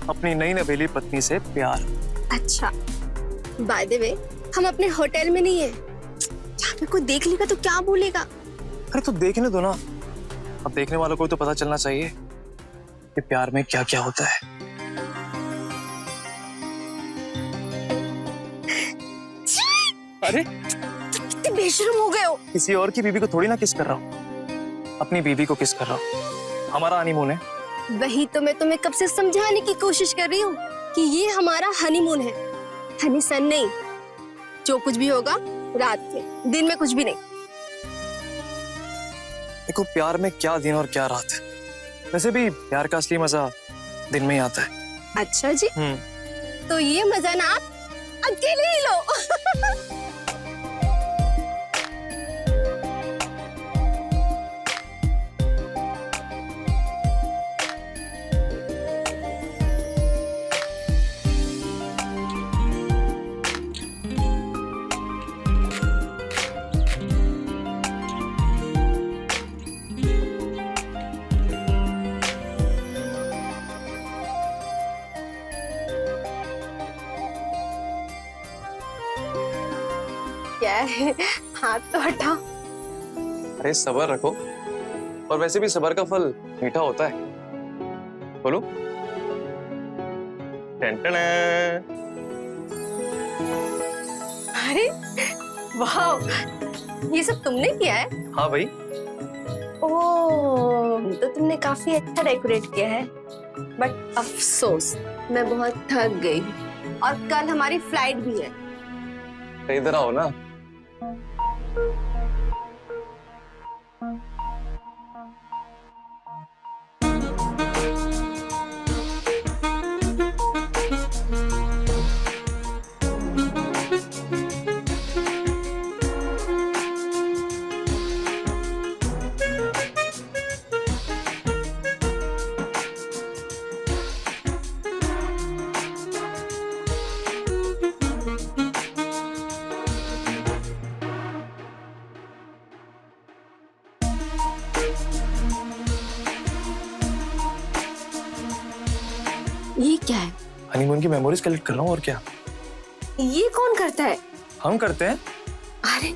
अपनी नई नवेली पत्नी से प्यार। अच्छा, बाय द वे हम अपने होटल में नहीं है, यहाँ पे कोई देख लेगा तो क्या बोलेगा? अरे तो देखने दो ना, अब देखने वालों को तो पता चलना चाहिए कि प्यार में क्या क्या होता है। अरे कितने बेशर्म हो गए हो। किसी और की बीवी को थोड़ी ना किस कर रहा हूँ, अपनी बीवी को किस कर रहा हूँ। हमारा हनीमून है। वही तो मैं तुम्हें कब से समझाने की कोशिश कर रही हूँ कि ये हमारा हनीमून है, हनी सन नहीं। जो कुछ भी होगा रात में, दिन में कुछ भी नहीं। देखो प्यार में क्या दिन और क्या रात है। वैसे भी प्यार का असली मजा दिन में ही आता है। अच्छा जी, तो ये मजा ना आप अकेले ही लो। क्या है, हाथ तो हटाओ। अरे सब्र रखो, और वैसे भी सब्र का फल मीठा होता है। बोलो। टन-टन। अरे वाह, ये सब तुमने किया है? हाँ भाई। ओह, तो तुमने काफी अच्छा डेकोरेट किया है। बट अफसोस, मैं बहुत थक गई और कल हमारी फ्लाइट भी है। तो इधर आओ ना। ये क्या है? हनीमून की मेमोरीज कलेक्ट कर रहा हूँ, और क्या। ये कौन करता है? हम करते हैं। अरे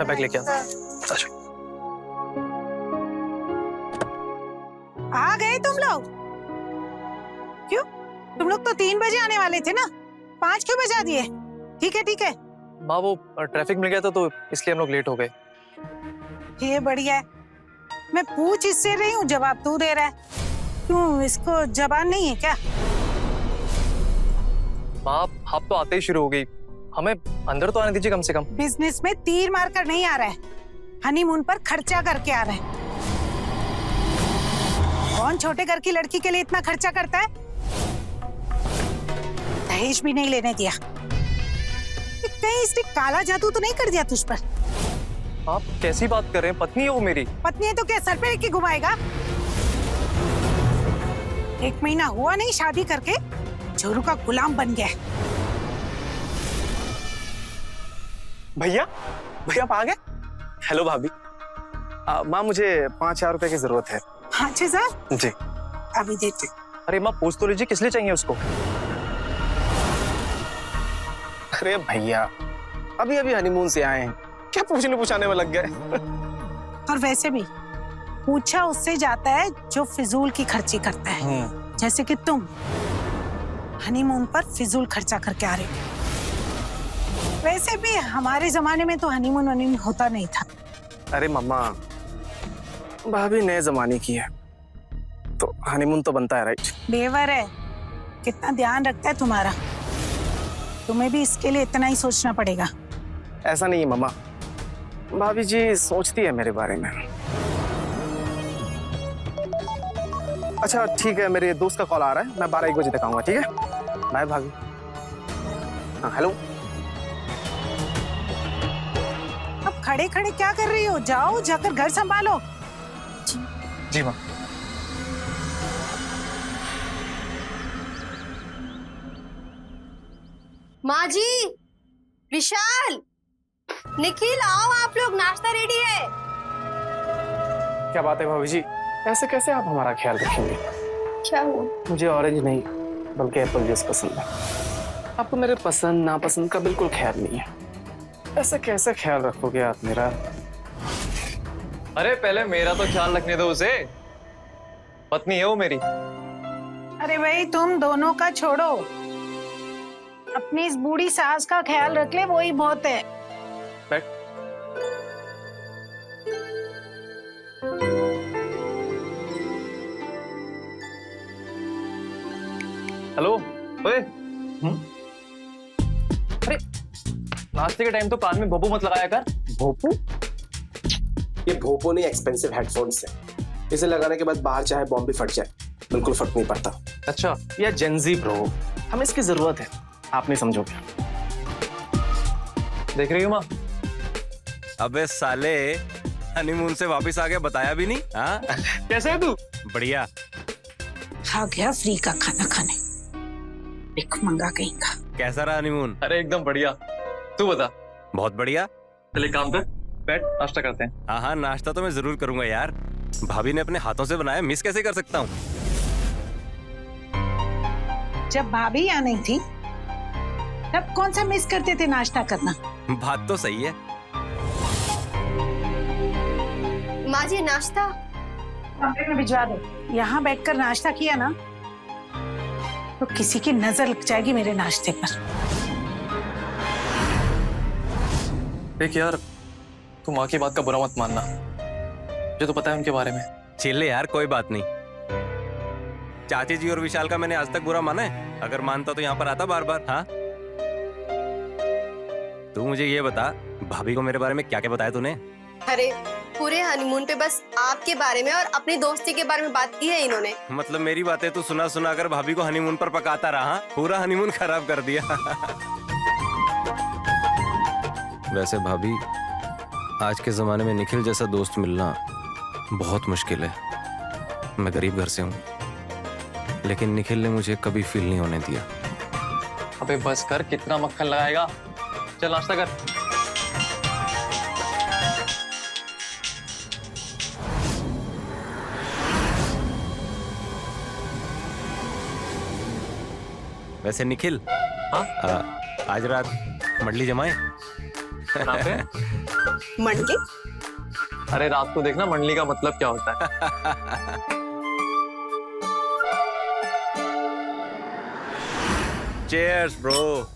मैं बैग लेके आता हूँ। आ गए तुम लोग? क्यों, तुम लोग तो 3 बजे आने वाले थे ना, 5 क्यों बजा दिए? ठीक है ठीक है। माँ वो ट्रैफिक मिल गया था तो इसलिए हम लोग लेट हो गए। ये बढ़िया है। मैं पूछ इससे रही हूँ, जवाब तू दे रहा है। क्यों, इसको जबान नहीं है क्या? माँ आप तो आते ही शुरू हो गई, हमें अंदर तो आने दीजिए कम से कम। बिजनेस में तीर मारकर नहीं आ रहा है, हनीमून पर खर्चा करके आ रहा है। कौन छोटे घर की लड़की के लिए इतना खर्चा करता है? दहेज भी नहीं लेने दिया। कहीं इसने काला जादू तो नहीं कर दिया तुझ पर? आप कैसी बात कर रहे हैं? पत्नी है वो मेरी। पत्नी है तो क्या सर पे लेके घुमाएगा? 1 महीना हुआ नहीं शादी करके, जोरू का गुलाम बन गया। भैया भैया आप आ गए? हेलो भाभी। माँ मुझे 5,000 रुपए की जरूरत है। 5,000? जी। अभी देते। अरे माँ पूछ तो लीजिए किस लिए चाहिए उसको। अरे भैया अभी अभी हनीमून से आए हैं, क्या पूछने पूछाने में लग गए। और वैसे भी पूछा उससे जाता है जो फिजूल की खर्ची करता है, जैसे कि तुम हनीमून पर फिजूल खर्चा करके आ रहे हो। वैसे भी हमारे जमाने में तो हनीमून होता नहीं था। अरे मम्मा, भाभी नए जमाने की है तो हनीमून तो बनता है, राइट? बेवर है, कितना ध्यान रखता है तुम्हारा। तुम्हें भी इसके लिए इतना ही सोचना पड़ेगा। ऐसा नहीं है मम्मा, भाभी जी सोचती है मेरे बारे में। अच्छा ठीक है, मेरे दोस्त का कॉल आ रहा है, मैं 12-1 बजे तक आऊंगा, ठीक है? बाय भाभी। हाँ हेलो। अब खड़े खड़े क्या कर रही हो? जाओ, जाकर घर संभालो। जी माँ। माँ जी, विशाल, निखिल, आओ आप लोग, नाश्ता रेडी है। क्या बात है भाभी जी, ऐसे कैसे आप हमारा ख्याल रखेंगे? क्या हुआ? मुझे ऑरेंज नहीं बल्कि एप्पल जूस पसंद है। आपको मेरे पसंद नापसंद का बिल्कुल ख्याल नहीं है। ऐसे कैसे ख्याल रखोगे आप मेरा? अरे पहले मेरा तो ख्याल रखने दो उसे, पत्नी है वो मेरी। अरे भाई तुम दोनों का छोड़ो, अपनी इस बूढ़ी सास का ख्याल रख ले, वही बहुत है। बैठ। हेलो, ओए। अरे नाश्ते के टाइम तो कान में भोपू मत लगाया कर। भोपू? ये भोपू नहीं, एक्सपेंसिव हेडफोन्स है। इसे लगाने के बाद बाहर चाहे बॉम्ब भी फट जाए, बिल्कुल फर्क नहीं पड़ता। अच्छा, ये जेंजी ब्रो, हमें इसकी जरूरत है, आप नहीं समझोगे। देख रही हो माँ? अबे साले, हनीमून से वापस आ गया, बताया भी नहीं। हाँ कैसे है तू? बढ़िया। आ गया फ्री का खाना खाने, एक मंगा कहीं का। कैसा रहा हनीमून? अरे एकदम बढ़िया। तू बता। बहुत बढ़िया। चल एक काम कर, बैठ नाश्ता करते हैं। हाँ हाँ, नाश्ता तो मैं जरूर करूंगा यार। भाभी ने अपने हाथों से बनाया, मिस कैसे कर सकता हूँ? जब भाभी यहाँ नहीं थी तब कौन सा मिस करते थे नाश्ता करना? बात तो सही है। माँ जी, नाश्ता कमरे में भिजवा दो। यहाँ बैठकर नाश्ता किया ना तो किसी की नजर लग जाएगी मेरे नाश्ते पर। देख यार, तू माँ की बात का बुरा मत मानना, मुझे तो पता है उनके बारे में। चिल्ले यार, कोई बात नहीं। चाची जी और विशाल का मैंने आज तक बुरा माना है? अगर मानता तो यहाँ पर आता बार बार। हाँ, तू मुझे ये बता, भाभी को मेरे बारे में क्या क्या बताया तूने? अरे पूरे हनीमून पे बस आपके बारे में और अपनी दोस्ती के बारे में बात की है इन्होंने। मतलब मेरी बातें तू सुना सुना कर भाभी को हनीमून पर पकाता रहा, पूरा हनीमून खराब कर दिया। वैसे भाभी, आज के जमाने में निखिल जैसा दोस्त मिलना बहुत मुश्किल है। मैं गरीब घर से हूँ, लेकिन निखिल ने मुझे कभी फील नहीं होने दिया। अबे बस कर, कितना मक्खन लगाएगा। चल नाश्ता कर। वैसे निखिल, हाँ? आज रात मंडली जमाए? कहाँ पे? मंडली? अरे रात को देखना मंडली का मतलब क्या होता है। Cheers bro.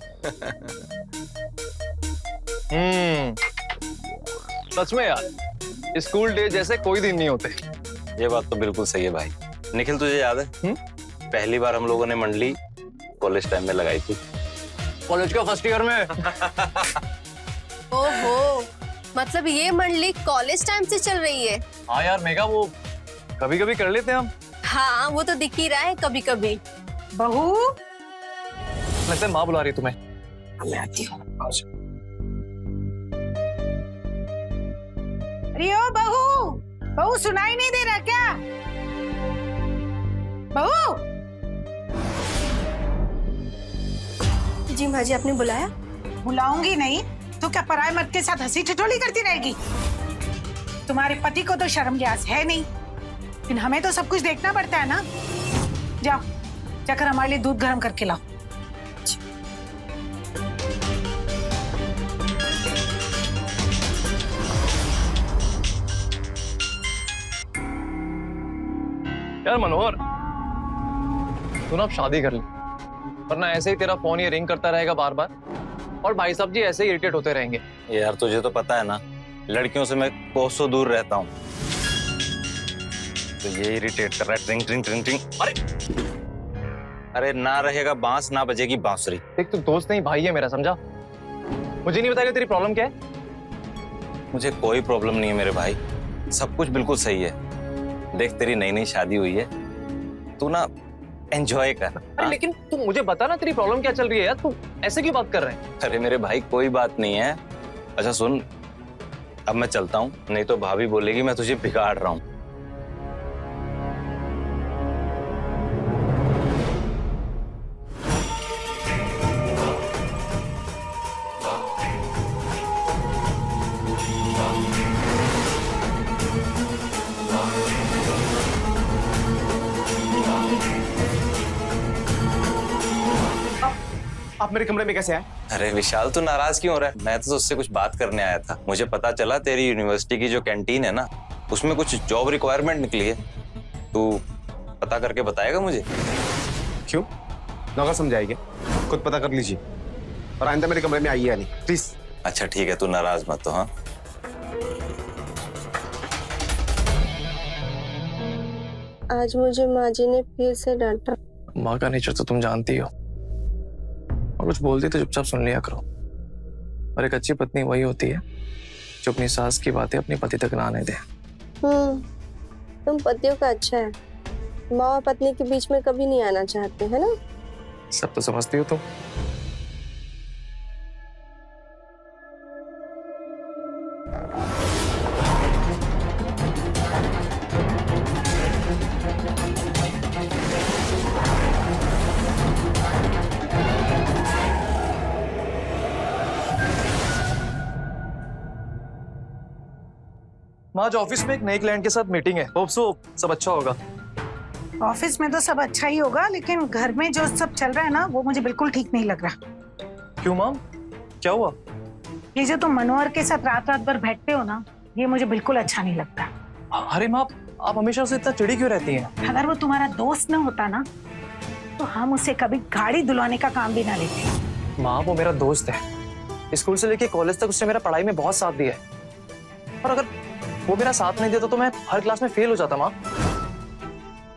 सच में यार, स्कूल डे जैसे कोई दिन नहीं होते। ये बात तो बिल्कुल सही है भाई। निखिल, तुझे याद है पहली बार हम लोगों ने मंडली कॉलेज टाइम में लगाई थी? कॉलेज का फर्स्ट ईयर में। ओहो, मतलब ये मंडली कॉलेज टाइम से चल रही है? हाँ यार मेघा, वो कभी कभी कर लेते हैं हम। हाँ, वो तो दिख ही रहा है कभी कभी। बहू, लगता है माँ बुला रही है तुम्हें। मैं आती हूँ। अरे ओ बहू, बहू सुनाई नहीं दे रहा क्या? बहू। जी माँ जी, आपने बुलाया? बुलाऊंगी नहीं तो क्या पराए मर्द के साथ हंसी ठिठोली करती रहेगी? तुम्हारे पति को तो शर्म लिहाज है नहीं, लेकिन हमें तो सब कुछ देखना पड़ता है ना। जाओ, जाकर हमारे लिए दूध गर्म करके लाओ। यार मनोहर, तू ना अब शादी कर ले, वरना ऐसे ही तेरा फोन ये रिंग करता रहेगा बार बार, और भाई साहब जी ऐसे ही इरिटेट होते रहेंगे। यार तुझे तो पता है ना, लड़कियों से मैं कोसों दूर रहता हूँ, तो ये इरिटेट कर रहा है। ट्रिंग ट्रिंग ट्रिंग ट्रिंग। अरे ना रहेगा बांस, ना बजेगी बांसुरी। देख, तू दोस्त नहीं भाई है मेरा, समझा? मुझे नहीं बताएगा तेरी प्रॉब्लम क्या है? मुझे कोई प्रॉब्लम नहीं है मेरे भाई, सब कुछ बिल्कुल सही है। देख, तेरी नई नई शादी हुई है, तू ना एंजॉय कर। अरे लेकिन तू मुझे बता ना, तेरी प्रॉब्लम क्या चल रही है यार? तू ऐसे क्यों बात कर रहे हैं? अरे मेरे भाई कोई बात नहीं है। अच्छा सुन, अब मैं चलता हूँ, नहीं तो भाभी बोलेगी मैं तुझे बिगाड़ रहा हूँ। आप मेरे कमरे में कैसे आए? अरे विशाल, तू नाराज क्यों हो रहा है? मैं तो उससे कुछ बात करने आया था। मुझे पता चला तेरी यूनिवर्सिटी की जो कैंटीन है ना, उसमें कुछ जॉब रिक्वायरमेंट निकली है। तू पता करके बताएगा मुझे? क्यों? नौकर समझाएंगे, खुद पता कर लीजिए। और आइंदा मेरे कमरे में आइए नहीं, प्लीज। अच्छा ठीक है, तू नाराज मत हो। हाँ आज मुझे माँ जी ने फिर से डांटा। माँ का नेचर तो तुम जानती हो, और कुछ बोलती तो चुपचाप सुन लिया करो। और एक अच्छी पत्नी वही होती है जो अपनी सास की बातें अपने पति तक ना आने दे। तुम पतियों का अच्छा है, माँ और पत्नी के बीच में कभी नहीं आना चाहते, है ना? सब तो समझती हो तुम। माँ, आज ऑफिस में एक नए क्लाइंट के साथ मीटिंग है। होप सो सब अच्छा होगा। ऑफिस में तो सब अच्छा ही होगा, लेकिन घर में जो सब चल रहा है ना, वो मुझे बिल्कुल ठीक नहीं लग रहा। क्यों माम, क्या हुआ? ये जो तुम मनोहर के साथ रात रात भर बैठते हो ना, ये मुझे बिल्कुल अच्छा नहीं लगता। अरे माँ, आप हमेशा उसे इतना चिड़ी क्यों रहती हैं? अगर वो तुम्हारा दोस्त ना होता ना, तो हम उसे कभी गाड़ी धुलवाने का काम भी ना लेते। माँ, वो मेरा दोस्त है। स्कूल से लेके कॉलेज तक उसने मेरा पढ़ाई में बहुत साथ दिया है। और अगर वो मेरा साथ नहीं देता तो मैं हर क्लास में फेल हो जाता। माँ,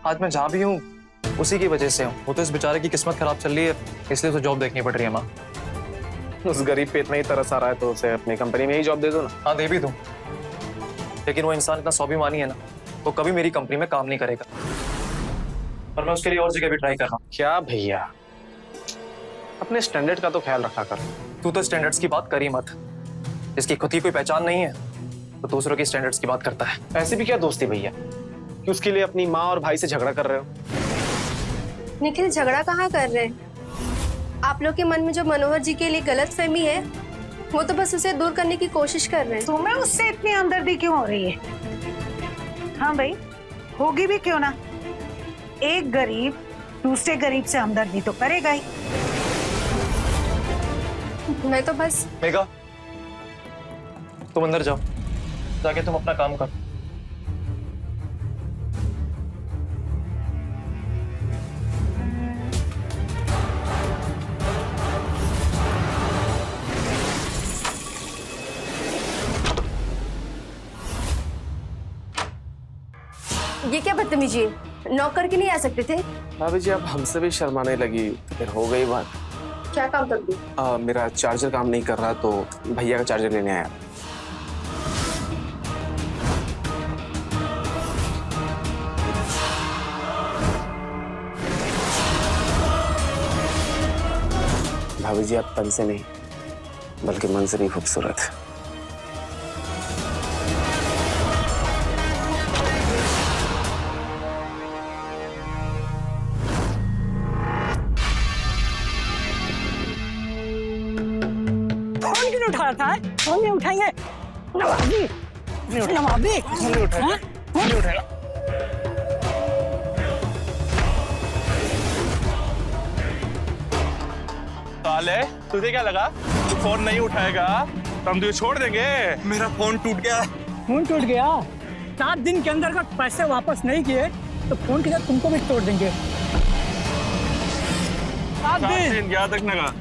आज मैं जहाँ भी हूँ उसी की वजह से हूँ। वो तो इस बेचारे की किस्मत खराब चल रही है, इसलिए उसे जॉब देखनी पड़ रही है। माँ, उस गरीब पे इतना ही तरस आ रहा है तो उसे अपनी कंपनी में ही जॉब दे दो ना। हाँ, दे भी दूँ, लेकिन वो इंसान इतना स्वाभिमानी है ना, वो कभी मेरी कंपनी में काम नहीं करेगा। और मैं उसके लिए और जगह भी ट्राई कर रहा हूँ। क्या भैया, अपने स्टैंडर्ड का तो ख्याल रखा कर। तू तो स्टैंडर्ड्स की बात कर ही मत। जिसकी खुद की कोई पहचान नहीं है तो दूसरों की स्टैंडर्ड्स की बात करता है। ऐसी भी क्या दोस्ती भैया कि उसके लिए अपनी माँ और भाई से झगड़ा कर रहे हो? निखिल, झगड़ा कहाँ कर रहे हैं? आप लोग के मन में जो मनोहर जी के लिए गलत फहमी है, वो तो बस उसे दूर करने की कोशिश कर रहे हैं। तुम्हें उससे इतनी हमदर्दी क्यों हो रही है? हाँ भाई, होगी भी क्यों ना। एक गरीब दूसरे गरीब से हमदर्दी तो करेगा ही। मैं तो बस मेघा, तुम अंदर जाओ, जाके तुम अपना काम करो। ये क्या बदतमीजी है? नौकर के नहीं आ सकते थे? भाभी जी, आप हमसे भी शर्माने लगी, फिर हो गई बात। क्या काम कर दी? मेरा चार्जर काम नहीं कर रहा तो भैया का चार्जर लेने आया। भाभी जी, आप तन से नहीं बल्कि मन से भी खूबसूरत है। फोन क्यों उठाया था? फोन नहीं उठाएंगे? नवाबी, नवाबी, नहीं उठाएगा, नहीं उठाएगा। साले, तुझे क्या लगा तू फोन नहीं उठाएगा तो हम तुझे छोड़ देंगे? मेरा फोन टूट गया। फोन टूट गया? 7 दिन के अंदर अगर पैसे वापस नहीं किए तो फोन के साथ तुमको भी तोड़ देंगे। 7 7 दिन। दिन याद रखने का।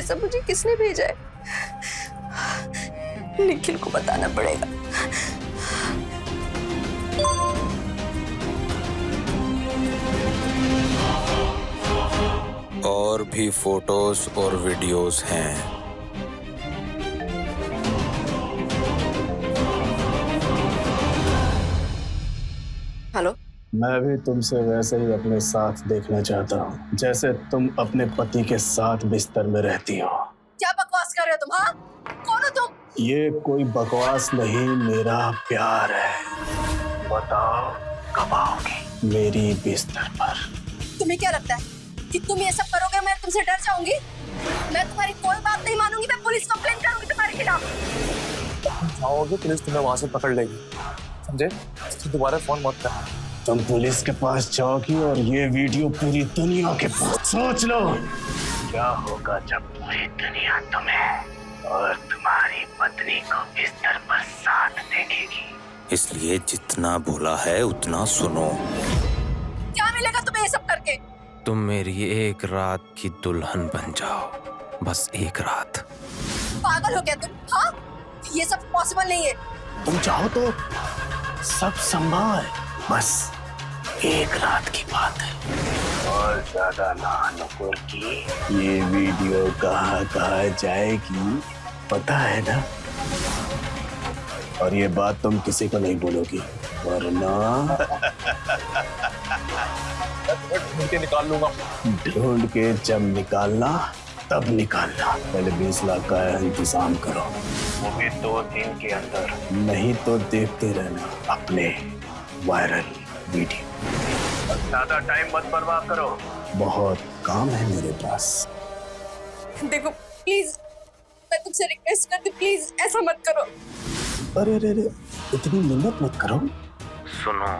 सब मुझे किसने भेजा है? निखिल को बताना पड़ेगा। और भी फोटोज और वीडियोस हैं। हेलो, मैं भी तुमसे वैसे ही अपने साथ देखना चाहता हूँ जैसे तुम अपने पति के साथ बिस्तर में रहती हो। क्या बकवास कर रहे हो तुम? हाँ, कौन हो तुम? ये कोई बकवास नहीं, मेरा प्यार है। बताओ कब आओगी मेरी बिस्तर पर? तुम्हें क्या लगता है कि तुम ये सब करोगे मैं तुमसे डर जाऊंगी? मैं तुम्हारी कोई बात नहीं मानूंगी, मैं पुलिस कंप्लेंट करूंगी तुम्हारे खिलाफ। जाओगे पुलिस तुम्हें वहां से पकड़ लेगी, समझे? तो दोबारा फोन मत कर। तुम पुलिस के पास जाओगी और ये वीडियो पूरी दुनिया के पास। सोच लो क्या होगा जब पूरी दुनिया तुम्हें और तुम्हारी पत्नी को बिस्तर पर साथ देखेगी। इसलिए जितना बोला है उतना सुनो। क्या मिलेगा तुम्हें ये सब करके? तुम मेरी एक रात की दुल्हन बन जाओ, बस एक रात। पागल हो गया तुम? हाँ, ये सब पॉसिबल नहीं है। तुम चाहो तो सब संभव है, बस एक रात की बात है। और ज्यादा ना नुकुर की ये वीडियो कहाँ जाएगी पता है ना? और ये बात तुम किसी को नहीं बोलोगी, वरना ढूंढ के निकाल लूंगा। ढूंढ के जब निकालना तब निकालना। पहले 20 लाख का इंतजाम करो, वो भी 2 दिन के अंदर। नहीं तो देखते रहना अपने वायरल वीडियो। और ज्यादा टाइम मत बर्बाद करो, बहुत काम है मेरे पास। देखो प्लीज, मैं तुमसे रिक्वेस्ट करती हूँ, प्लीज ऐसा मत करो। अरे अरे अरे, इतनी मिन्नत मत करो। सुनो,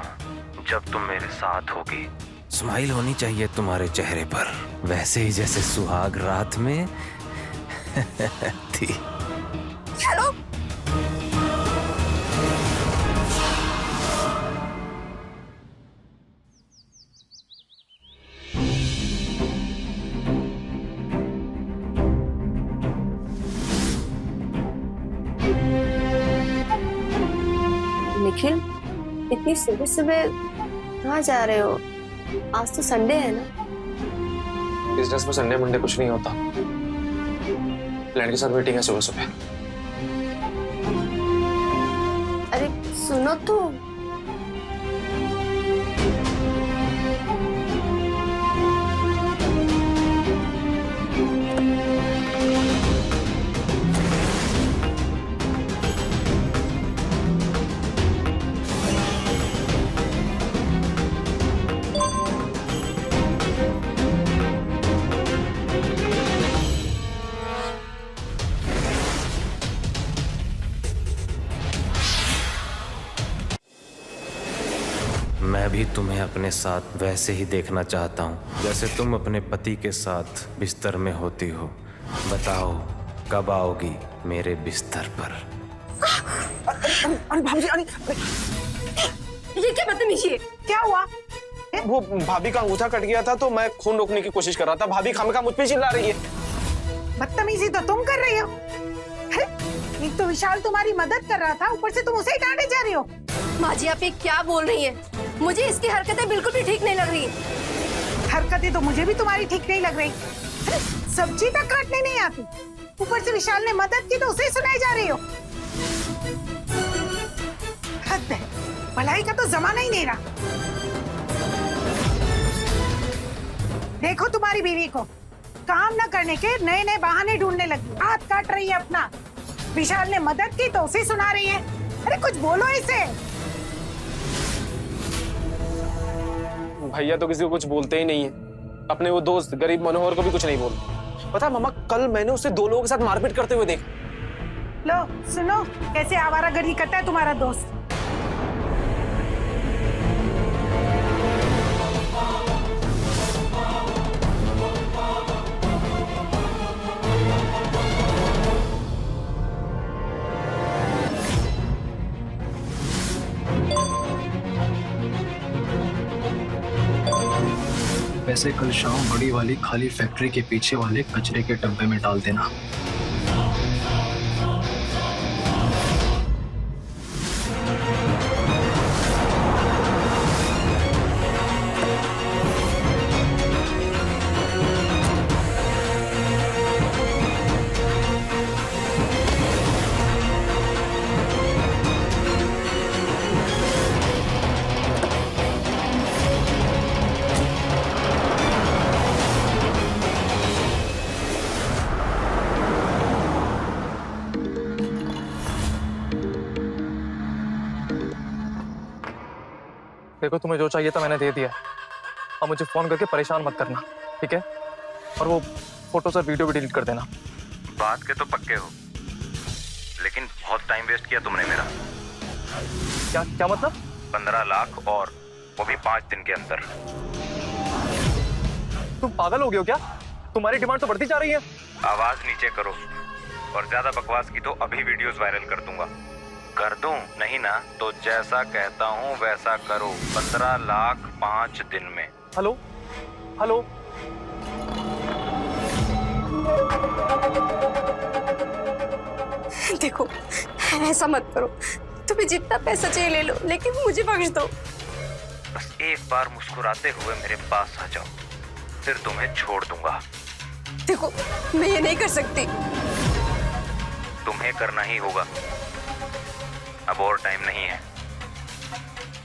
जब तुम मेरे साथ होगी स्माइल होनी चाहिए तुम्हारे चेहरे पर, वैसे ही जैसे सुहाग रात में थी। हेलो, निखिल, इतनी सुबह सुबह कहाँ जा रहे हो? आज तो संडे है ना? बिजनेस में संडे मंडे कुछ नहीं होता। क्लाइंट के साथ मीटिंग है सुबह सुबह। अरे सुनो तो। मैं भी तुम्हें अपने साथ वैसे ही देखना चाहता हूँ जैसे तुम अपने पति के साथ बिस्तर में होती हो। बताओ कब आओगी मेरे बिस्तर पर? अरे भाभी जी, अरे ये क्या बदतमीजी है? क्या हुआ? वो भाभी का अंगूठा कट गया था तो मैं खून रोकने की कोशिश कर रहा था। भाभी खामखा मुझ पे चिल्ला रही है। बदतमीजी तो तुम कर रही हो। एक तो विशाल तुम्हारी मदद कर रहा था, ऊपर से तुम उसे ही डांटे जा रही हो। माँ जी, आप ये क्या बोल रही हैं? मुझे इसकी हरकतें बिल्कुल भी ठीक नहीं लग रही। हरकतें तो मुझे भी तुम्हारी ठीक नहीं लग रही। सब्जी तक काटने नहीं आती, ऊपर से विशाल ने मदद की तो उसे ही सुनाई जा रही हो। हद है, भलाई का तो जमाना ही नहीं रहा। देखो तुम्हारी बीवी को काम न करने के नए नए बहाने ढूंढने लगी, हाथ काट रही है अपना। विशाल ने मदद की तो उसे सुना रही है। अरे कुछ बोलो इसे। भैया तो किसी को कुछ बोलते ही नहीं है। अपने वो दोस्त गरीब मनोहर को भी कुछ नहीं बोलते। पता मम्मा, कल मैंने उसे 2 लोगों के साथ मारपीट करते हुए देखा। लो सुनो, कैसे आवारागर्दी करता है तुम्हारा दोस्त। पैसे कल शाम बड़ी वाली खाली फैक्ट्री के पीछे वाले कचरे के डब्बे में डाल देना। देखो, तुम्हें जो चाहिए था मैंने दे दिया। अब मुझे फोन करके परेशान मत करना, ठीक है? और वो फोटोस और वीडियो भी डिलीट कर देना। बात के तो पक्के हो, लेकिन बहुत टाइम वेस्ट किया तुमने मेरा। क्या क्या मतलब? 15 लाख और वो भी 5 दिन के अंदर। तुम पागल हो गए हो क्या? तुम्हारी डिमांड तो बढ़ती जा रही है। आवाज नीचे करो, और ज्यादा बकवास की तो अभी वीडियोस वायरल कर दूंगा। कर दूं? नहीं ना, तो जैसा कहता हूँ वैसा करो। 15 लाख 5 दिन में। हेलो हेलो, देखो, ऐसा मत करो। तुम्हें जितना पैसा चाहिए ले लो, लेकिन मुझे बख्श दो। बस एक बार मुस्कुराते हुए मेरे पास आ जाओ, फिर तुम्हें छोड़ दूंगा। देखो, मैं ये नहीं कर सकती। तुम्हें करना ही होगा। अब और टाइम नहीं है,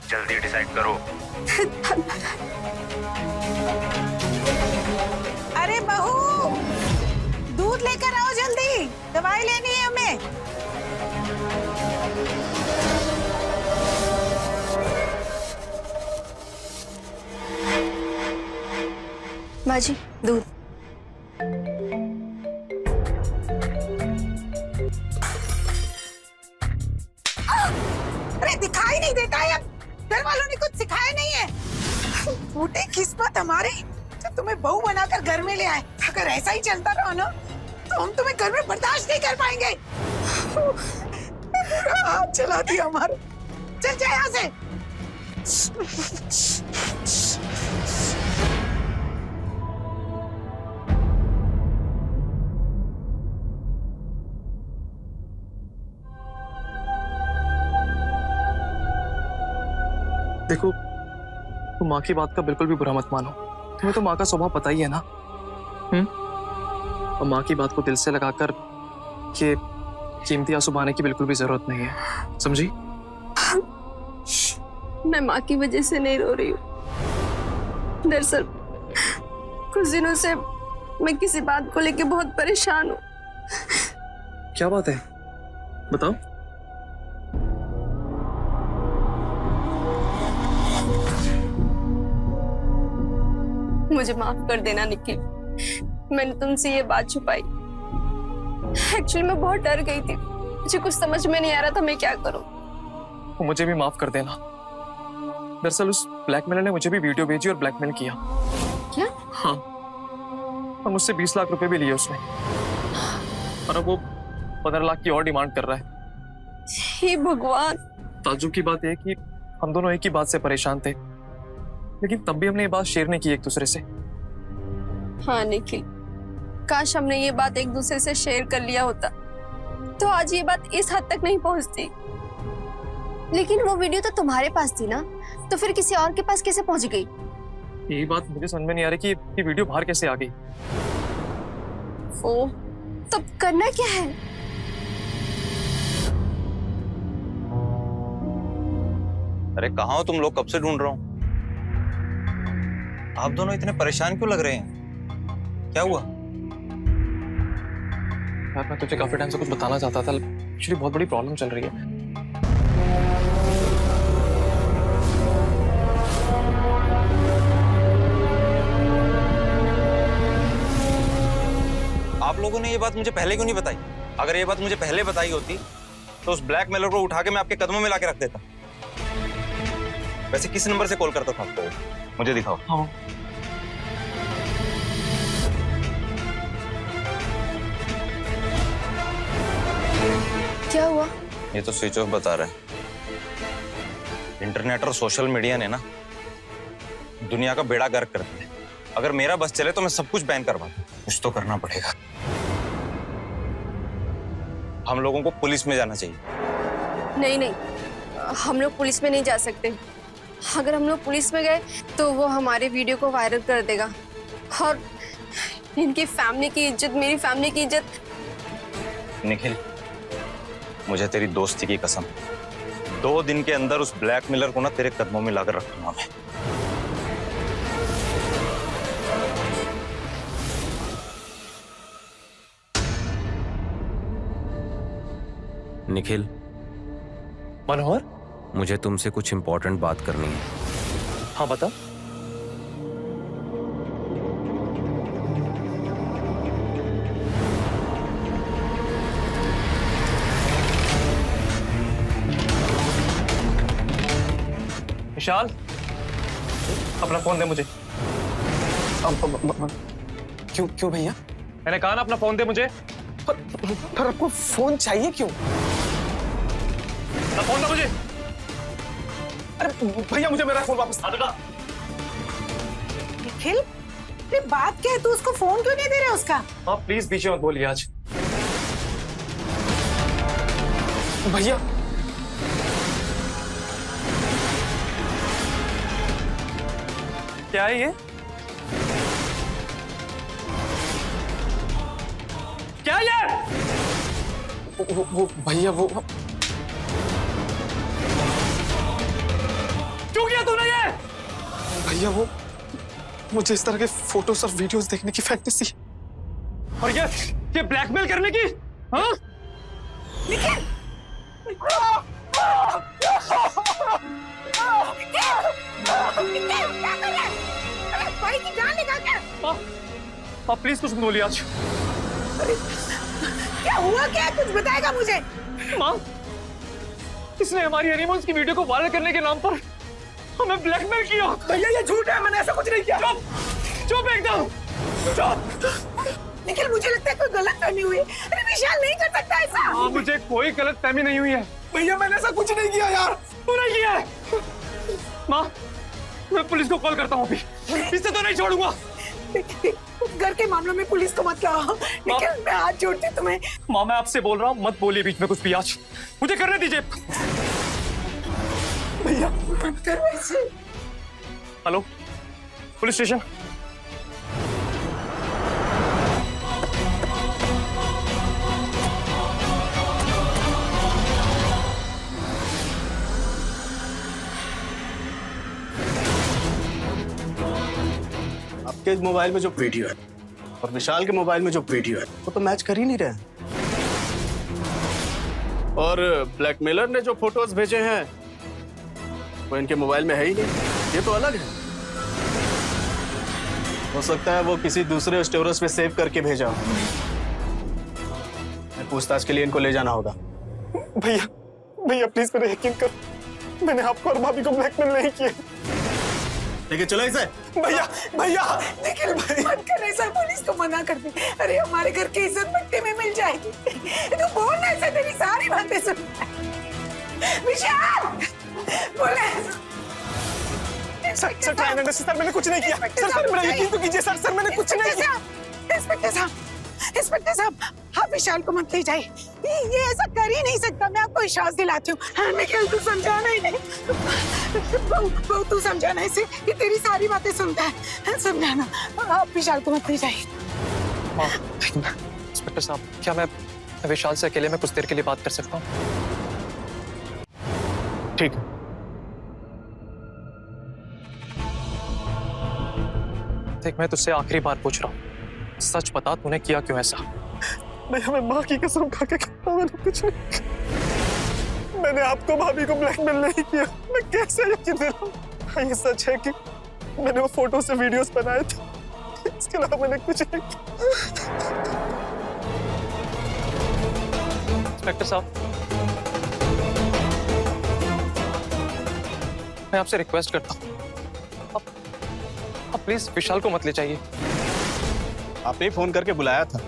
जल्दी डिसाइड करो। अरे बहू, दूध लेकर आओ जल्दी, दवाई लेनी है हमें। माँ जी, दूध। अरे दिखाई नहीं देता है, घर वालों ने कुछ सिखाया नहीं है। फूटी किस्मत हमारी जो तुम्हें बहू बनाकर घर में ले आए। अगर ऐसा ही चलता रहा ना, तो हम तुम्हें घर में बर्दाश्त नहीं कर पाएंगे। हाथ चला दिया हमारा। चल जा यहाँ से। देखो, तुम माँ की बात का बिल्कुल भी बुरा मत मानो। तुम्हें तो माँ का स्वभाव पता ही है ना। और माँ की बात को दिल से लगाकर ये कीमती आंसू बहाने की बिल्कुल भी जरूरत नहीं है, समझी? मैं माँ की वजह से नहीं रो रही हूँ। दरअसल कुछ दिनों से मैं किसी बात को लेकर बहुत परेशान हूँ। क्या बात है, बताओ। मुझे माफ कर देना निखिल, मैंने तुमसे ये बात छुपाई। एक्चुअली मैं बहुत डर गई थी, मुझे कुछ समझ में नहीं आ रहा था मैं क्या करूं। तो मुझे भी माफ कर देना। दरअसल उस ब्लैकमेलर ने मुझे भी वीडियो भेजी और ब्लैकमेल किया। क्या? हाँ, और मुझसे 20 लाख रुपए भी लिए उसने। और अब वो 15 लाख की और डिमांड कर रहा है। हे भगवान। ताज्जुब की बात है कि हम दोनों एक ही बात से परेशान थे, लेकिन तब भी हमने ये बात शेयर नहीं की एक दूसरे से। हाँ निखिल, काश हमने ये बात एक दूसरे से शेयर कर लिया होता तो आज ये बात इस हद तक नहीं पहुंचती। लेकिन वो वीडियो तो तुम्हारे पास थी ना, तो फिर किसी और के पास कैसे पहुंच गई? यही बात मुझे समझ में नहीं आ रही कि ये वीडियो बाहर कैसे आ गई। ओ, तब करना क्या है? अरे कहाँ हो तुम लोग? कब से ढूंढ रहा हूँ। आप दोनों इतने परेशान क्यों लग रहे हैं? क्या हुआ? यार मैं तुझे काफी टाइम से कुछ बताना चाहता था। एक्चुअली बहुत बड़ी प्रॉब्लम चल रही है। आप लोगों ने ये बात मुझे पहले क्यों नहीं बताई? अगर ये बात मुझे पहले बताई होती तो उस ब्लैकमेलर को उठा के मैं आपके कदमों में लाके रख देता। वैसे किस नंबर से कॉल करता था आपको? मुझे दिखाओ। हाँ, क्या हुआ? ये तो स्विच ऑफ बता रहा है। इंटरनेट और सोशल मीडिया ने ना दुनिया का बेड़ा गर्क कर दिया। अगर मेरा बस चले तो मैं सब कुछ बैन करवा दूं। कुछ तो करना पड़ेगा। हम लोगों को पुलिस में जाना चाहिए। नहीं नहीं, हम लोग पुलिस में नहीं जा सकते। अगर हम लोग पुलिस में गए तो वो हमारे वीडियो को वायरल कर देगा और इनकी फैमिली की इज्जत, मेरी फैमिली की इज्जत। निखिल, मुझे तेरी दोस्ती की कसम, 2 दिन के अंदर उस ब्लैकमेलर को ना तेरे कदमों में लाकर रखूंगा मैं। निखिल, मनोहर, मुझे तुमसे कुछ इंपॉर्टेंट बात करनी है। हाँ बता। विशाल, अपना फोन दे मुझे। क्यों क्यों भैया? मैंने कहा ना अपना फोन दे मुझे। पर आपको फोन चाहिए क्यों? अपना फोन दे मुझे। अरे भैया, मुझे मेरा फोन वापस। निखिल, ये बात क्या है? तू उसको फोन क्यों नहीं दे रहा उसका? हाँ प्लीज बीच में मत बोलिए आज। भैया, क्या है ये? क्या है ये? वो भैया, वो क्यों किया तूने ये? भैया, वो मुझे इस तरह के फोटोज और वीडियोस देखने की फैंटेसी। और ये ब्लैकमेल करने की? हाँ? भाई की जान निकाल के। आप प्लीज कुछ बोलिए आज। क्या हुआ? क्या कुछ बताएगा मुझे? माँ, इसने हमारी हनीमून की वीडियो को वायरल करने के नाम पर हमें ब्लैकमेल किया। भैया, ये झूठ है, मैंने ऐसा कुछ नहीं किया। चुप, चुप एकदम चुप। निखिल, मुझे लगता है कोई गलत फहमी हुई है। अरे विशाल नहीं कर सकता ऐसा। हाँ, मुझे कोई गलत फहमी नहीं हुई है। भैया, मैंने ऐसा कुछ नहीं किया यार। तूने किया है। माँ, मैं पुलिस को कॉल करता हूँ अभी। इससे तो नहीं छोड़ूंगा। घर के मामलों में पुलिस को मत लाओ। निखिल, मैं हाथ जोड़ती हूँ तुम्हें। माँ, मैं आपसे बोल रहा हूँ, मत बोलिए बीच में कुछ भी आज। मुझे करने दीजिए। भैया, मत करो ऐसे। Hello, police station. आपके मोबाइल में जो वीडियो है और विशाल के मोबाइल में जो वीडियो है वो तो मैच कर ही नहीं रहे। और ब्लैकमेलर ने जो फोटोज भेजे हैं वो इनके मोबाइल में है ही नहीं, ये तो अलग है। हो सकता है वो किसी दूसरे स्टोरेज पे सेव करके भेजा हो। पूछताछ के लिए इनको ले जाना होगा। भैया, भैया प्लीज मेरे यकीन करो, मैंने आपको और भाभी को ब्लैकमेल नहीं किया। लेकिन चलो इसे। भैया, भैया, निखिल, मत कर ऐसा। पुलिस को मना कर दे। अरे हमारे घर की इज्जत मिट्टी में मिल जाएगी। तू बोल ना ऐसा, तेरी सारी बातें सुन। विशाल, बोले। सर, मैंने कुछ नहीं किया। सर, मेरा यकीन तो कीजिए। सर, मैंने कुछ नहीं किया। इंस्पेक्टर साहब, आप विशाल को मत ले जाइए। ये ऐसा कर ही नहीं सकता। मैं आपको विश्वास दिलाती हूँ। निखिल, तू समझाना ही नहीं। बहू, तू समझाना इसे। ये तेरी सारी बातें सुनता है। समझाना। आप विशाल को मत ले जाइए। इंस्पेक्टर साहब, क्या मैं विशाल से अकेले में कुछ देर के लिए बात कर सकता हूँ? ठीक है। देख, मैं तुझसे आखिरी बार पूछ रहा हूँ, सच बता, तूने किया क्यों ऐसा? भैया, मैं माँ की कसम खा के कहता हूँ, मैंने कुछ नहीं किया। मैंने आपको भाभी को ब्लैकमेल नहीं किया। मैं कैसे यकीन दिलाऊं? हाँ, ये सच है कि मैंने वो फोटो से वीडियोस बनाए थे, इसके अलावा मैंने कुछ नहीं किया। इंस्पेक्टर साहब, मैं आपसे रिक्वेस्ट करता हूँ, आप प्लीज विशाल को मत ले जाइए। आपने फोन करके बुलाया था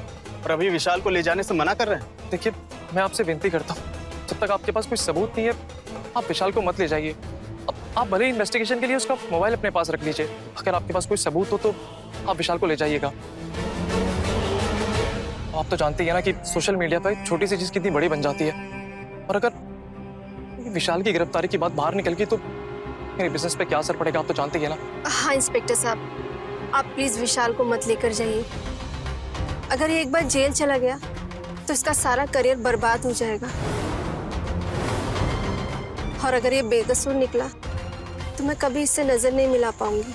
और अभी विशाल को ले जाने से मना कर रहे हैं। देखिए, मैं आपसे विनती करता हूँ, जब तक आपके पास कोई सबूत नहीं है, आप विशाल को मत ले जाइए। आप भले इन्वेस्टिगेशन के लिए उसका मोबाइल अपने पास रख लीजिए, अगर आपके पास कोई सबूत हो तो आप विशाल को ले जाइएगा। आप तो जानते ही हैं ना कि सोशल मीडिया पर एक छोटी सी चीज कितनी बड़ी बन जाती है, और अगर विशाल की गिरफ्तारी की बात बाहर निकल गई तो मेरे बिजनेस पे क्या असर पड़ेगा, आप तो जानते ही हैं ना। हाँ इंस्पेक्टर साहब, आप प्लीज विशाल को मत लेकर जाइए। अगर ये एक बार जेल चला गया तो इसका सारा करियर बर्बाद हो जाएगा, और अगर ये बेकसूर निकला तो मैं कभी इससे नजर नहीं मिला पाऊंगी।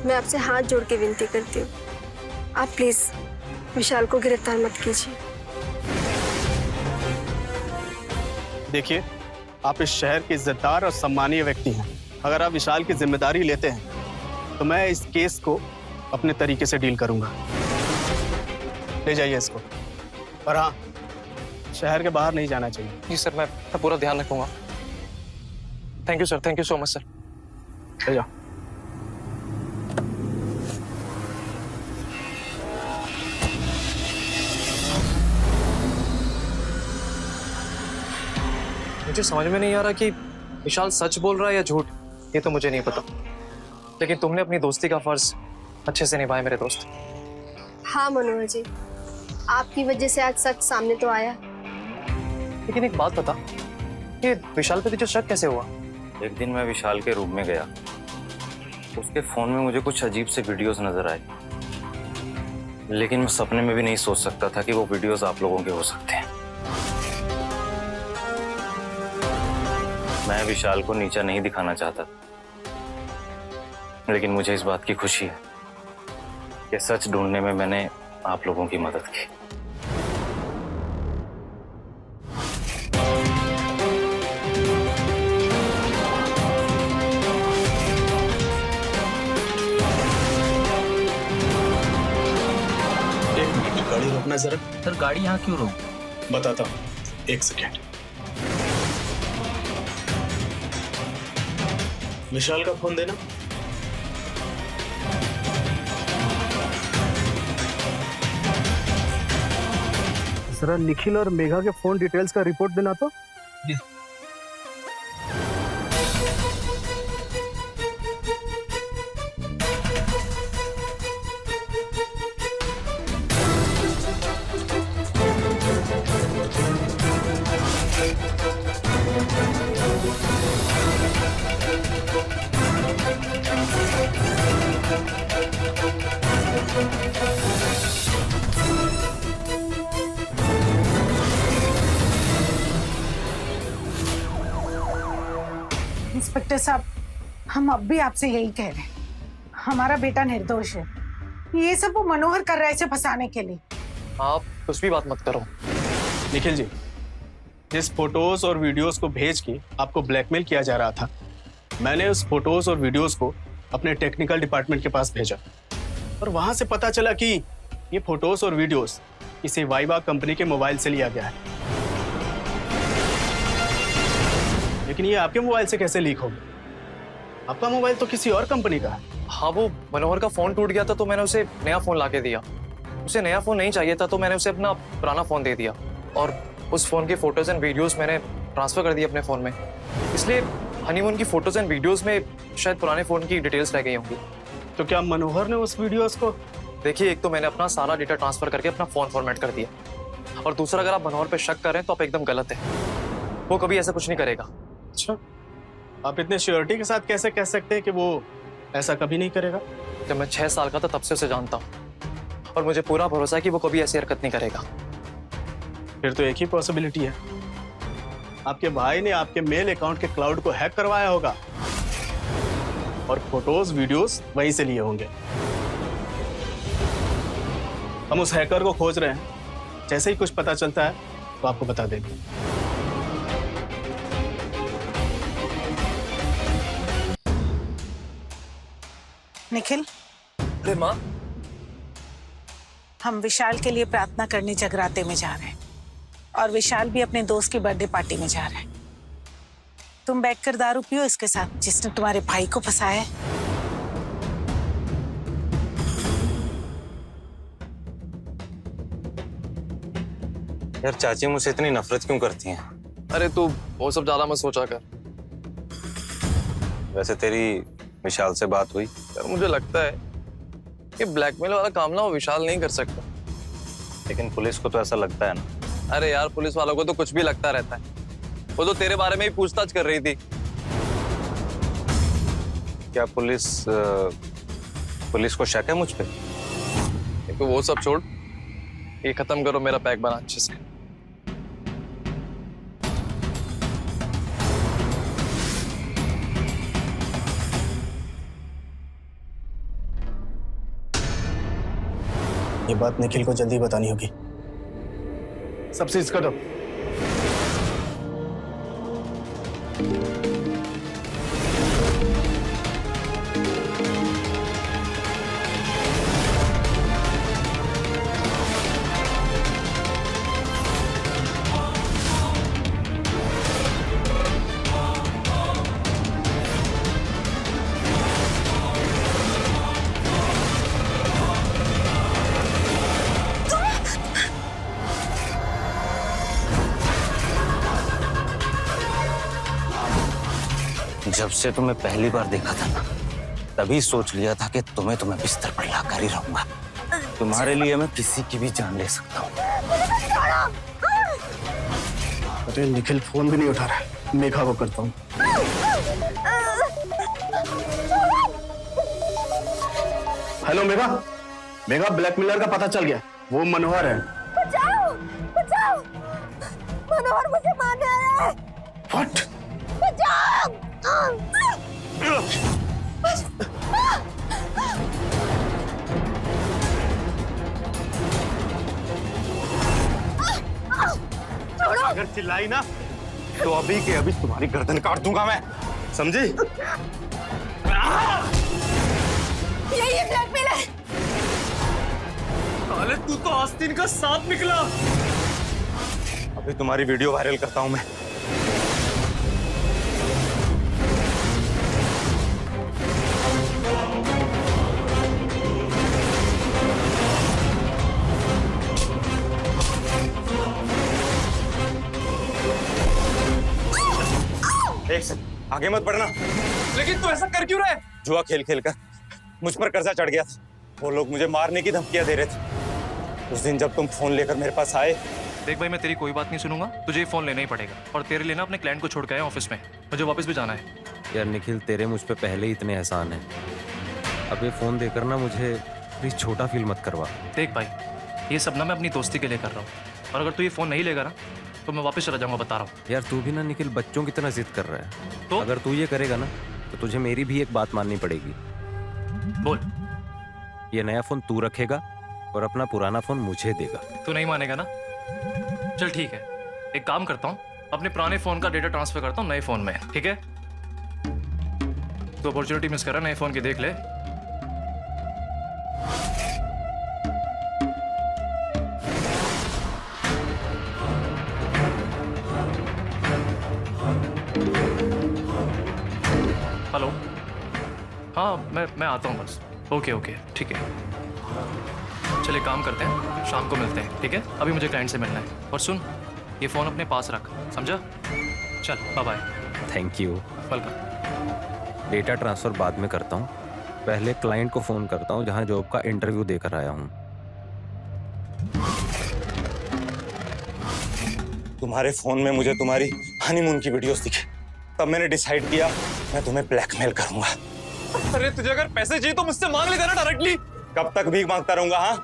मैं आपसे हाथ जोड़ के विनती करती हूँ, आप प्लीज विशाल को गिरफ्तार मत कीजिए। देखिए, आप इस शहर के इज्जतदार और सम्मानीय व्यक्ति हैं। अगर आप विशाल की जिम्मेदारी लेते हैं तो मैं इस केस को अपने तरीके से डील करूंगा। ले जाइए इसको, और हाँ, शहर के बाहर नहीं जाना चाहिए। जी सर, मैं पूरा ध्यान रखूंगा। Thank you sir, thank you so much sir. ले जाओ। मुझे समझ में नहीं आ रहा कि विशाल सच बोल रहा है या झूठ, ये तो मुझे नहीं पता, लेकिन तुमने अपनी दोस्ती का फर्ज अच्छे से निभाया मेरे दोस्त। हाँ मनोहर जी, आपकी वजह से आज सच सामने तो आया। लेकिन एक बात बता, ये विशाल पे तुझे शक कैसे हुआ? एक दिन मैं विशाल के रूम में गया, उसके फोन में मुझे कुछ अजीब से वीडियोस नजर आए, लेकिन मैं सपने में भी नहीं सोच सकता था कि वो वीडियोस आप लोगों के हो सकते हैं। मैं विशाल को नीचा नहीं दिखाना चाहता, लेकिन मुझे इस बात की खुशी है कि सच ढूंढने में मैंने आप लोगों की मदद की। गाड़ी रोकना जरा। सर गाड़ी यहाँ क्यों रोक? बताता हूँ, एक सेकेंड। विशाल का फोन देना। जरा निखिल और मेघा के फोन डिटेल्स का रिपोर्ट देना तो। इंस्पेक्टर साहब, हम अब भी आपसे यही कह रहे हैं, हमारा बेटा निर्दोष है। ये सब वो मनोहर कर रहा है इसे फंसाने के लिए। आप कुछ भी बात मत करो। निखिल जी, जिस फोटोज और वीडियोस को भेज के आपको ब्लैकमेल किया जा रहा था, मैंने उस फोटोज और वीडियोस को अपने टेक्निकल डिपार्टमेंट के पास भेजा, और वहां से पता चला कि ये फोटोज और वीडियोस किसी वाइवा कंपनी के मोबाइल से लिया गया है। लेकिन ये आपके मोबाइल से कैसे लीक हो गया? आपका मोबाइल तो किसी और कंपनी का है। हाँ, वो मनोहर का फोन टूट गया था तो मैंने उसे नया फोन लाके दिया। उसे नया फोन नहीं चाहिए था तो मैंने उसे अपना पुराना फोन दे दिया, और उस फोन के फोटोज एंड वीडियोस मैंने ट्रांसफर कर दिए अपने फोन में। इसलिए हनीमून की फोटोज एंड वीडियोस में शायद पुराने फोन की डिटेल्स रह गई होंगी। तो क्या मनोहर ने उस वीडियोस को? देखिए, एक तो मैंने अपना सारा डेटा ट्रांसफर करके अपना फोन फॉर्मेट कर दिया, और दूसरा, अगर आप मनोहर पे शक कर रहे हैं तो आप एकदम गलत है। वो कभी ऐसा कुछ नहीं करेगा। अच्छा, आप इतने श्योरिटी के साथ कैसे कह सकते हैं कि वो ऐसा कभी नहीं करेगा? जब मैं 6 साल का था तब से उसे जानता हूँ, और मुझे पूरा भरोसा है कि वो कभी ऐसी हरकत नहीं करेगा। फिर तो एक ही पॉसिबिलिटी है, आपके भाई ने आपके मेल अकाउंट के क्लाउड को हैक करवाया होगा और फोटोज वीडियोस वहीं से लिए होंगे। हम उस हैकर को खोज रहे हैं, जैसे ही कुछ पता चलता है तो आपको बता देंगे। निखिल, अरे माँ, हम विशाल के लिए प्रार्थना करने जगराते में जा रहे हैं, और विशाल भी अपने दोस्त की बर्थडे पार्टी में जा रहा है। तुम बैठकर दारू पियो इसके साथ जिसने तुम्हारे भाई को फंसाया है। यार चाची मुझसे इतनी नफरत क्यों करती हैं? अरे तू वो सब ज्यादा मत सोचा कर। वैसे तेरी विशाल से बात हुई? यार मुझे लगता है कि ब्लैकमेल वाला काम ना वो विशाल नहीं कर सकता। लेकिन पुलिस को तो ऐसा लगता है ना। अरे यार पुलिस वालों को तो कुछ भी लगता रहता है। वो तो तेरे बारे में ही पूछताछ कर रही थी। क्या पुलिस को शक है मुझ पे? तो वो सब छोड़, ये खत्म करो, मेरा पैक बना अच्छे से। ये बात निखिल को जल्दी बतानी होगी। सब चीज करो। जब से तुम्हें पहली बार देखा था ना, तभी सोच लिया था कि तुम्हें बिस्तर पर लाकर ही रहूंगा। तुम्हारे लिए मैं किसी की भी जान ले सकता हूँ। अरे निखिल फोन भी नहीं उठा रहा है। मेघा को करता हूँ। हेलो मेघा। मेघा, ब्लैकमेलर का पता चल गया। वो मनोहर है। बचाओ बचाओ, मनोहर मुझे मारने आया है। व्हाट? बचाओ। अगर चिल्लाई ना तो अभी के अभी तुम्हारी गर्दन काट दूंगा मैं, समझी? यही ब्लैकमेल है। साले तू तो आस्तीन का सांप निकला। अभी तुम्हारी वीडियो वायरल करता हूं मैं। एक सेकंड, आगे मत बढ़ना। लेकिन तू ऐसा कर क्यों रहा है? जुआ खेल खेल कर मुझ पर कर्जा चढ़ गया था। वो लोग मुझे मारने की धमकियां दे रहे थे। उस दिन जब तुम फोन लेकर मेरे पास आए। देख भाई, मैं तेरी कोई बात नहीं सुनूंगा। तुझे ये फोन लेना ही पड़ेगा, और तेरे लिए ना अपने क्लाइंट को छोड़ के आया ऑफिस में। मुझे वापस भी जाना है। यार निखिल, तेरे मुझ पे पहले ही इतने एहसान हैं। अब ये फोन देकर ना मुझे प्लीज छोटा फील मत करवा। देख भाई, ये सब ना मैं अपनी दोस्ती के लिए कर रहा हूँ, और अगर तू ये फोन नहीं लेगा ना तो मैं वापस चला जाऊंगा, बता रहा हूँ। यार तू भी ना निखिल बच्चों की तरह जिद कर रहा है। तो अगर तू ये करेगा ना तो तुझे मेरी भी एक बात माननी पड़ेगी। बोल। ये नया फोन तू रखेगा और अपना पुराना फोन मुझे देगा। तू नहीं मानेगा ना? चल ठीक है, एक काम करता हूँ, अपने पुराने फोन का डेटा ट्रांसफर करता हूँ नए फोन में, ठीक है? तो अपॉर्चुनिटी मिस कर रहा, नए फोन की देख ले। हेलो, हाँ मैं आता हूँ बस। ओके ओके ठीक है। चलिए काम करते हैं, शाम को मिलते हैं, ठीक है? अभी मुझे क्लाइंट से मिलना है। और सुन, ये फ़ोन अपने पास रख, समझा? चल bye bye. Thank you. Welcome. Data transfer बाद में करता हूँ, पहले क्लाइंट को फ़ोन करता हूँ जहाँ जॉब का इंटरव्यू देकर आया हूँ। तुम्हारे फोन में मुझे तुम्हारी हनीमून की वीडियोस दिखे, तब मैंने डिसाइड किया मैं तुम्हें ब्लैकमेल करूंगा। अरे तुझे अगर पैसे चाहिए तो मुझसे मांग लेता ना डायरेक्टली। कब तक भीख मांगता रहूंगा? हाँ,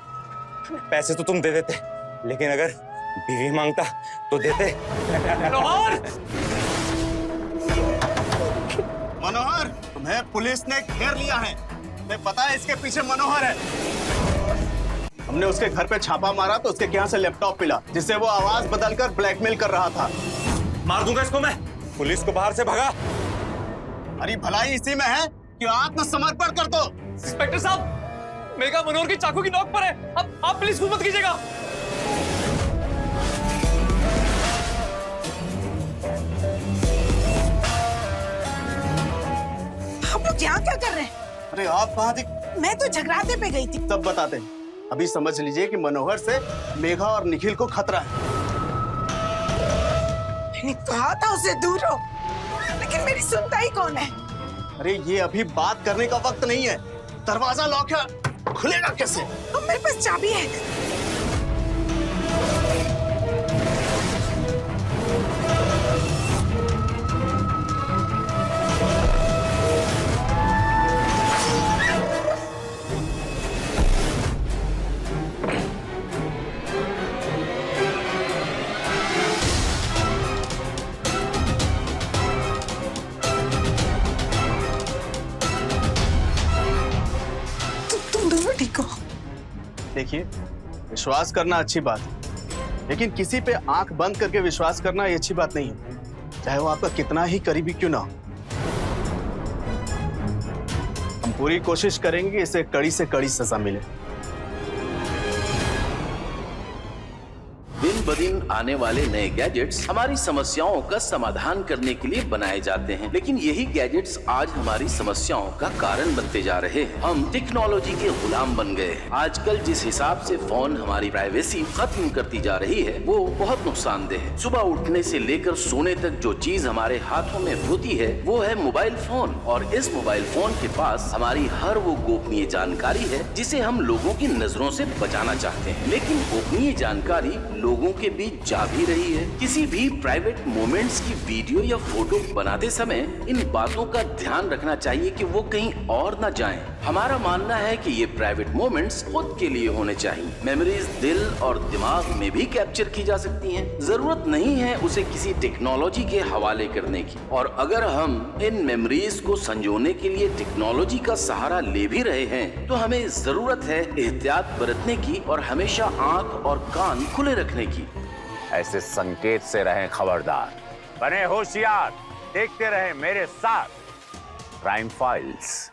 पैसे तो तुम दे देते, लेकिन अगर बीवी मांगता तो देते। मनोहर, तुम्हें पुलिस ने घेर लिया है। तुम्हें पता है इसके पीछे मनोहर है। हमने उसके घर पे छापा मारा तो उसके यहाँ से लैपटॉप मिला, जिससे वो आवाज बदलकर ब्लैकमेल कर रहा था। मार दूंगा इसको मैं। पुलिस को बाहर से भगा। अरे भलाई इसी में है कि आत्मसमर्पण कर दो। इंस्पेक्टर साहब, मेघा मनोहर की चाकू की नोक पर है। अब आप प्लीज मत कीजिएगा। आप लोग यहाँ क्या कर रहे हैं? अरे आप कहाँ थी? मैं तो झगड़ाते पे गई थी। सब बताते हैं। अभी समझ लीजिए कि मनोहर से मेघा और निखिल को खतरा है। मैंने कहा था उसे दूर हो, लेकिन मेरी सुनता ही कौन है? अरे ये अभी बात करने का वक्त नहीं है। दरवाजा लॉक है, खुलेगा कैसे? अब मेरे पास चाबी है। तुम दोनों ठीक हो? देखिए, विश्वास करना अच्छी बात है, लेकिन किसी पे आंख बंद करके विश्वास करना ये अच्छी बात नहीं है, चाहे वो आपका कितना ही करीबी क्यों ना हो। हम पूरी कोशिश करेंगे इसे कड़ी से कड़ी सजा मिले। दिन ब दिन आने वाले नए गैजेट्स हमारी समस्याओं का समाधान करने के लिए बनाए जाते हैं, लेकिन यही गैजेट्स आज हमारी समस्याओं का कारण बनते जा रहे हैं। हम टेक्नोलॉजी के गुलाम बन गए हैं। आजकल जिस हिसाब से फोन हमारी प्राइवेसी खत्म करती जा रही है वो बहुत नुकसानदेह है। सुबह उठने से लेकर सोने तक जो चीज हमारे हाथों में होती है वो है मोबाइल फोन, और इस मोबाइल फोन के पास हमारी हर वो गोपनीय जानकारी है जिसे हम लोगों की नजरों से बचाना चाहते हैं, लेकिन गोपनीय जानकारी लोगों के बीच जा भी रही है। किसी भी प्राइवेट मोमेंट्स की वीडियो या फोटो बनाते समय इन बातों का ध्यान रखना चाहिए कि वो कहीं और न जाएं। हमारा मानना है कि ये प्राइवेट मोमेंट्स खुद के लिए होने चाहिए। मेमोरीज दिल और दिमाग में भी कैप्चर की जा सकती हैं। जरूरत नहीं है उसे किसी टेक्नोलॉजी के हवाले करने की, और अगर हम इन मेमोरीज को संजोने के लिए टेक्नोलॉजी का सहारा ले भी रहे हैं तो हमें जरूरत है एहतियात बरतने की और हमेशा आंख और कान खुले रखने की। ऐसे संकेत से रहें खबरदार, बने होशियार, देखते रहें मेरे साथ क्राइम फाइल्स।